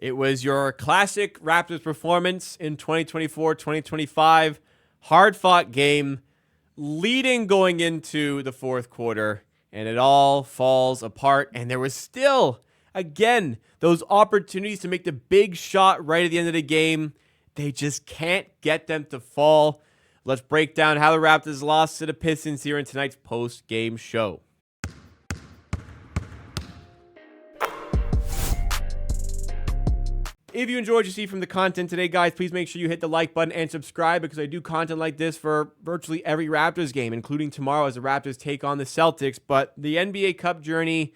It was your classic Raptors performance in 2024-2025. Hard-fought game, leading going into the fourth quarter, and it all falls apart. And there was still, again, those opportunities to make the big shot right at the end of the game. They just can't get them to fall. Let's break down how the Raptors lost to the Pistons here in tonight's post-game show. If you enjoyed what you see from the content today, guys, please make sure you hit the like button and subscribe because I do content like this for virtually every Raptors game, including tomorrow as the Raptors take on the Celtics. But the NBA Cup journey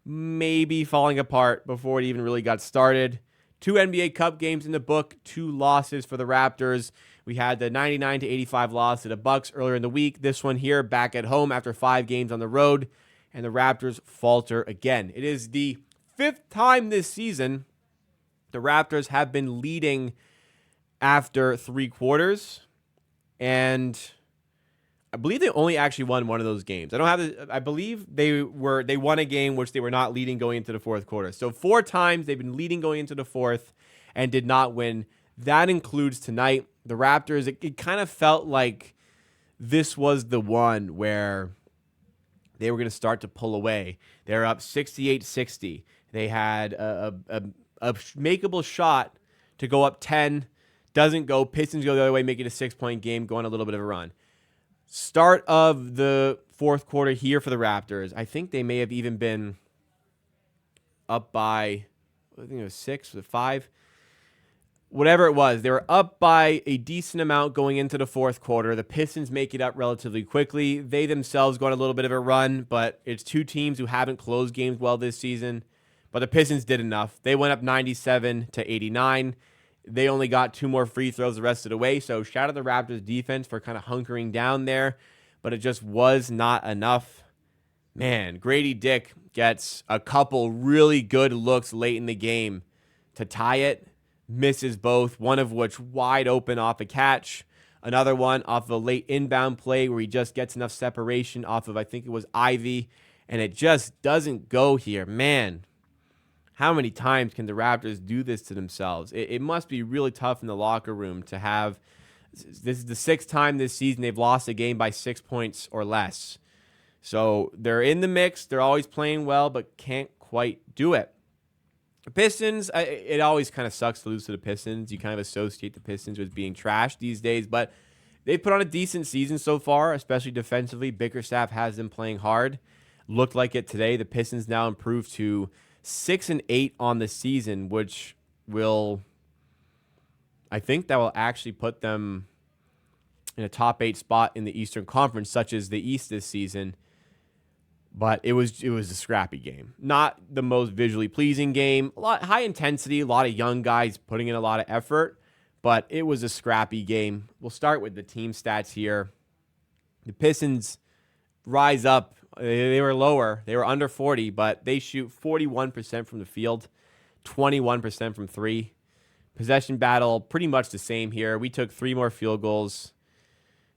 may be falling apart before it even really got started. 2 NBA Cup games in the book, 2 losses for the Raptors. We had the 99-85 loss to the Bucks earlier in the week. This one here back at home after 5 games on the road, and the Raptors falter again. It is the 5th time this season the Raptors have been leading after 3 quarters, and I believe they only actually won one of those games. I believe they won a game which they were not leading going into the fourth quarter. So 4 times they've been leading going into the fourth and did not win. That includes tonight. The Raptors, it kind of felt like this was the one where they were going to start to pull away. They're up 68-60. They had a makeable shot to go up 10. Doesn't go. Pistons go the other way, make it a 6-point game, go on a little bit of a run. Start of the fourth quarter here for the Raptors. I think they may have even been up by, I think it was 6 or 5. Whatever it was, they were up by a decent amount going into the fourth quarter. The Pistons make it up relatively quickly. They themselves go on a little bit of a run, but it's 2 teams who haven't closed games well this season. But the Pistons did enough. They went up 97-89. They only got 2 more free throws the rest of the way. So shout out the Raptors defense for kind of hunkering down there. But it just was not enough. Man, Gradey Dick gets a couple really good looks late in the game to tie it. Misses both, one of which wide open off a catch. Another one off of a late inbound play where he just gets enough separation off of, I think it was Ivy. And it just doesn't go here. Man, how many times can the Raptors do this to themselves? It must be really tough in the locker room to have. This is the 6th time this season they've lost a game by 6 points or less. So they're in the mix. They're always playing well, but can't quite do it. The Pistons, it always kind of sucks to lose to the Pistons. You kind of associate the Pistons with being trash these days, but they put on a decent season so far, especially defensively. Bickerstaff has them playing hard. Looked like it today. The Pistons now improved to 6-8 on the season, which will, I think that will actually put them in a top 8 spot in the Eastern Conference, such as the East this season. But it was a scrappy game. Not the most visually pleasing game. A lot high intensity, a lot of young guys putting in a lot of effort, but it was a scrappy game. We'll start with the team stats here. The Pistons rise up. They were lower. They were under 40, but they shoot 41% from the field, 21% from 3. Possession battle, pretty much the same here. We took 3 more field goals,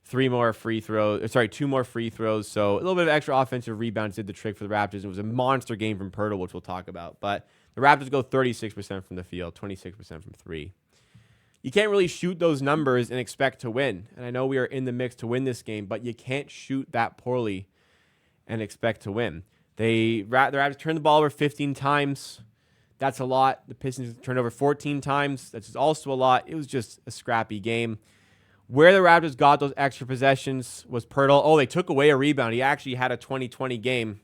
2 more free throws. So a little bit of extra offensive rebounds did the trick for the Raptors. It was a monster game from Pirtle, which we'll talk about. But the Raptors go 36% from the field, 26% from 3. You can't really shoot those numbers and expect to win. And I know we are in the mix to win this game, but you can't shoot that poorly and expect to win. The Raptors turned the ball over 15 times. That's a lot. The Pistons turned over 14 times. That's also a lot. It was just a scrappy game. Where the Raptors got those extra possessions was Pirtle. Oh, they took away a rebound. He actually had a 20-20 game.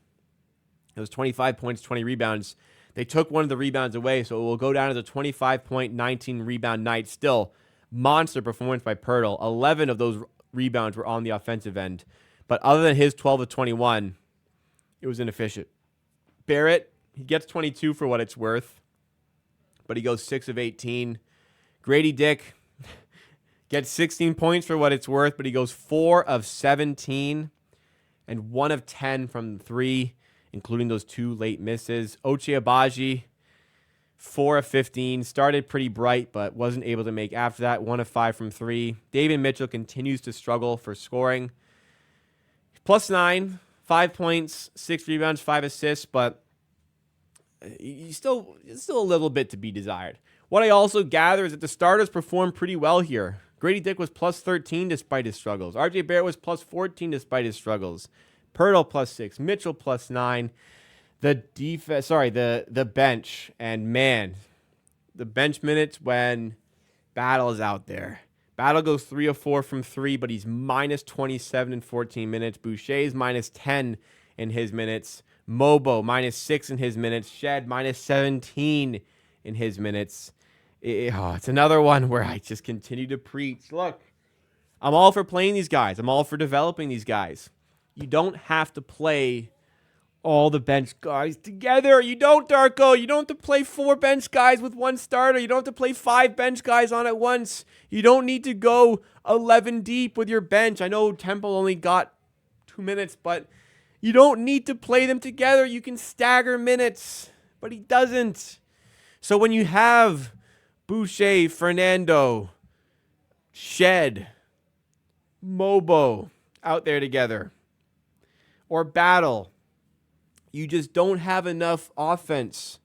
It was 25 points, 20 rebounds. They took one of the rebounds away, so it will go down as a 25-point, 19-rebound night. Still, monster performance by Pirtle. 11 of those rebounds were on the offensive end. But other than his 12 of 21, it was inefficient. Barrett, he gets 22 for what it's worth, but he goes 6 of 18. Gradey Dick gets 16 points for what it's worth, but he goes 4 of 17 and 1 of 10 from 3, including those 2 late misses. Ochai Agbaji, 4 of 15, started pretty bright, but wasn't able to make after that. 1 of 5 from 3. David Mitchell continues to struggle for scoring. +9, 5 points, 6 rebounds, 5 assists, but still a little bit to be desired. What I also gather is that the starters performed pretty well here. Gradey Dick was plus 13 despite his struggles. RJ Barrett was plus 14 despite his struggles. Pirtle plus 6. Mitchell plus 9. The bench. And man, the bench minutes when Battle is out there. Battle goes 3 of 4 from 3, but he's minus 27 in 14 minutes. Boucher's minus 10 in his minutes. Mobo minus 6 in his minutes. Shed minus 17 in his minutes. It's another one where I just continue to preach. Look, I'm all for playing these guys. I'm all for developing these guys. You don't have to play all the bench guys together. You don't, Darko. You don't have to play 4 bench guys with 1 starter. You don't have to play 5 bench guys on at once. You don't need to go 11 deep with your bench. I know Temple only got 2 minutes, but you don't need to play them together. You can stagger minutes, but he doesn't. So when you have Boucher, Fernando, Shed, Mobo out there together, or Battle, you just don't have enough offense.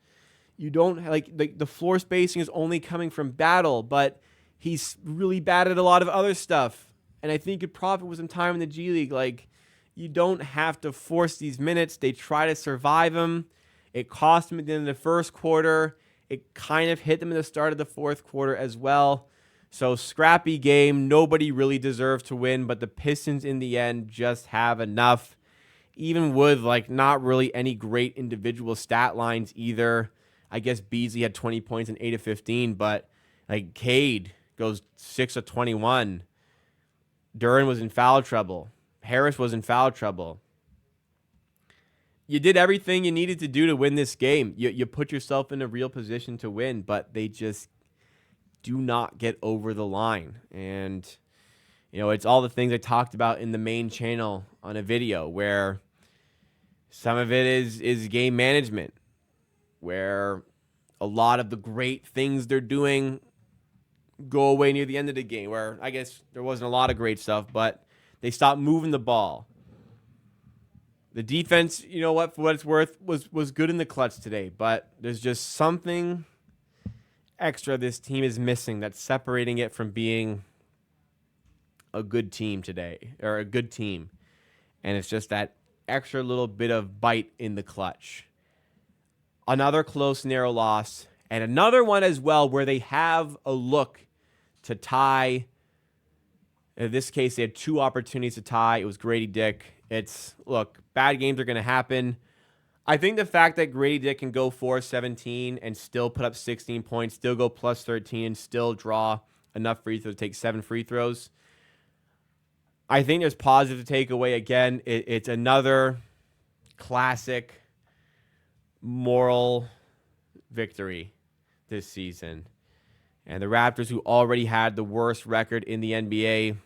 You don't like the floor spacing is only coming from Battle, but he's really bad at a lot of other stuff. And I think he could profit with some time in the G League. Like, you don't have to force these minutes. They try to survive them. It cost them at the end of the first quarter. It kind of hit them in the start of the fourth quarter as well. So scrappy game. Nobody really deserves to win, but the Pistons in the end just have enough. Even with like not really any great individual stat lines either. I guess Beasley had 20 points and 8 of 15, but like Cade goes 6 of 21. Duran was in foul trouble. Harris was in foul trouble. You did everything you needed to do to win this game. You put yourself in a real position to win, but they just do not get over the line. And, you know, it's all the things I talked about in the main channel on a video where some of it is game management, where a lot of the great things they're doing go away near the end of the game, where I guess there wasn't a lot of great stuff, but they stopped moving the ball. The defense, you know what, for what it's worth, was good in the clutch today, but there's just something extra this team is missing that's separating it from being a good team today, or a good team. And it's just that extra little bit of bite in the clutch. Another close, narrow loss, and another one as well where they have a look to tie. In this case, they had 2 opportunities to tie. It was Gradey Dick. Look, bad games are going to happen. I think the fact that Gradey Dick can go 4-17 and still put up 16 points, still go plus 13, and still draw enough free throws to take 7 free throws, I think there's positive to take away. Again, it's another classic moral victory this season. And the Raptors, who already had the worst record in the NBA,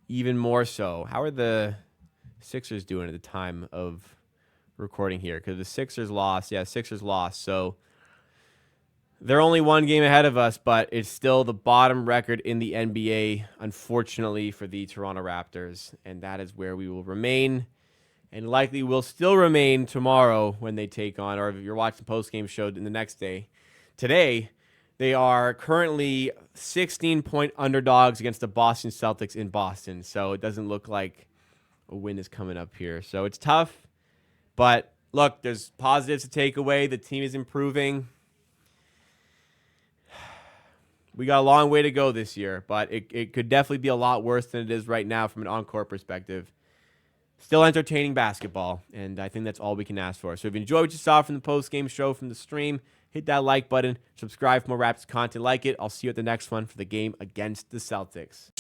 even more so. How are the Sixers doing at the time of recording here? Because the Sixers lost. Yeah, Sixers lost. So they're only 1 game ahead of us, but it's still the bottom record in the NBA, unfortunately, for the Toronto Raptors. And that is where we will remain, and likely will still remain tomorrow when they take on, or if you're watching the post-game show in the next day. Today, they are currently 16-point underdogs against the Boston Celtics in Boston. So it doesn't look like a win is coming up here. So it's tough. But look, there's positives to take away. The team is improving. We got a long way to go this year, but it could definitely be a lot worse than it is right now from an on-court perspective. Still entertaining basketball, and I think that's all we can ask for. So if you enjoyed what you saw from the post-game show, from the stream, hit that like button, subscribe for more Raptors content like it. I'll see you at the next one for the game against the Celtics.